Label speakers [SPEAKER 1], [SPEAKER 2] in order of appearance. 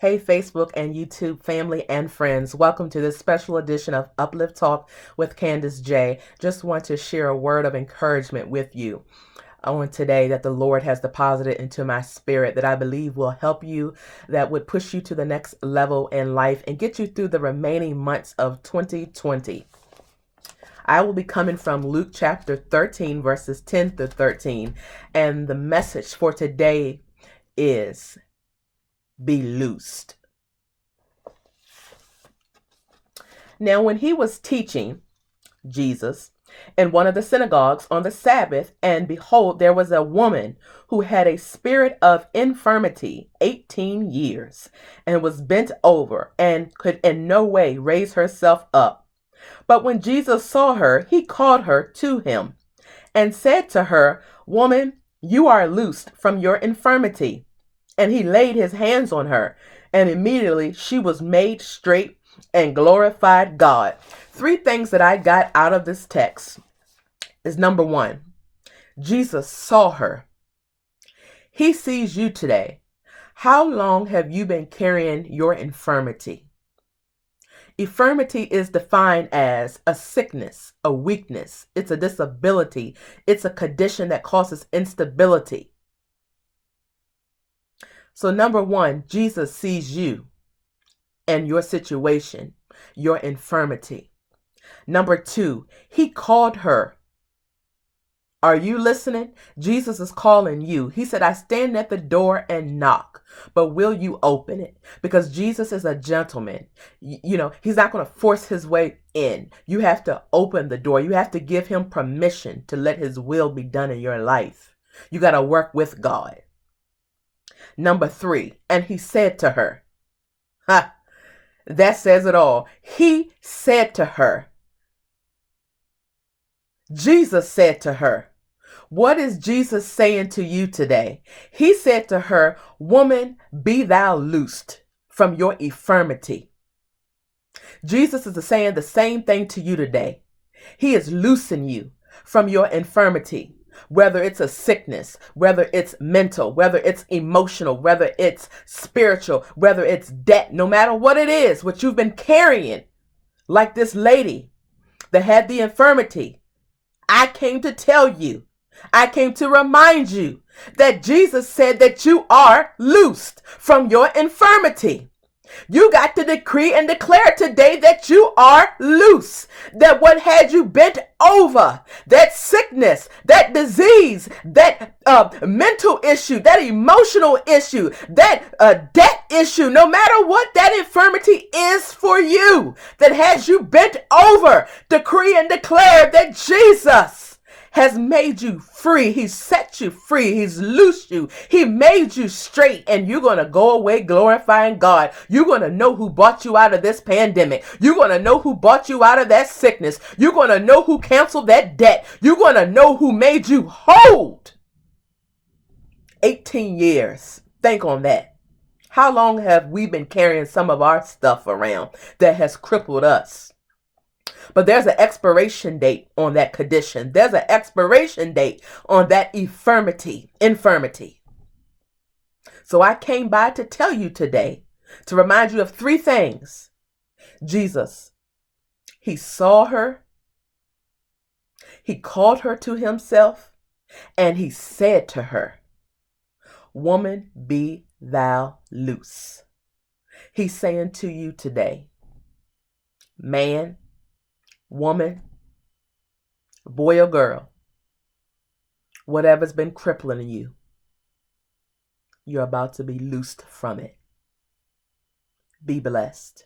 [SPEAKER 1] Hey, Facebook and YouTube family and friends. Welcome to this special edition of Uplift Talk with Candace J. Just want to share a word of encouragement with you on today that the Lord has deposited into my spirit that I believe will help you, that would push you to the next level in life and get you through the remaining months of 2020. I will be coming from Luke chapter 13, verses 10 through 13. And the message for today is be loosed. Now, when he was teaching, Jesus, in one of the synagogues on the Sabbath, and behold, there was a woman who had a spirit of infirmity 18 years, and was bent over, and could in no way raise herself up. But when Jesus saw her, he called her to him, and said to her, Woman, you are loosed from your infirmity. And he laid his hands on her, and immediately she was made straight and glorified God. Three things that I got out of this text is number one, Jesus saw her. He sees you today. How long have you been carrying your infirmity? Infirmity is defined as a sickness, a weakness. It's a disability. It's a condition that causes instability. So number one, Jesus sees you and your situation, your infirmity. Number two, he called her. Are you listening? Jesus is calling you. He said, I stand at the door and knock, but will you open it? Because Jesus is a gentleman. He's not going to force his way in. You have to open the door. You have to give him permission to let his will be done in your life. You got to work with God. Number three, and he said to her, that says it all. He said to her, Jesus said to her, what is Jesus saying to you today? He said to her, Woman, be thou loosed from your infirmity. Jesus is saying the same thing to you today. He is loosing you from your infirmity, whether it's a sickness, whether it's mental, whether it's emotional, whether it's spiritual, whether it's debt, no matter what it is, what you've been carrying, like this lady that had the infirmity. I came to tell you, I came to remind you that Jesus said that you are loosed from your infirmity. You got to decree and declare today that you are loose. That what had you bent over, that sickness, that disease, that mental issue, that emotional issue, that debt issue, no matter what that infirmity is for you, that has you bent over, decree and declare that Jesus has made you free. He set you free. He's loosed you. He made you straight, and you're going to go away glorifying God. You're going to know who brought you out of this pandemic. You're going to know who brought you out of that sickness. You're going to know who canceled that debt. You're going to know who made you whole. 18 years. Think on that. How long have we been carrying some of our stuff around that has crippled us? But there's an expiration date on that condition. There's an expiration date on that infirmity. So I came by to tell you today, to remind you of three things. Jesus, he saw her, he called her to himself, and he said to her, Woman, be thou loose. He's saying to you today, man, woman, boy or girl, whatever's been crippling you, you're about to be loosed from it. Be blessed.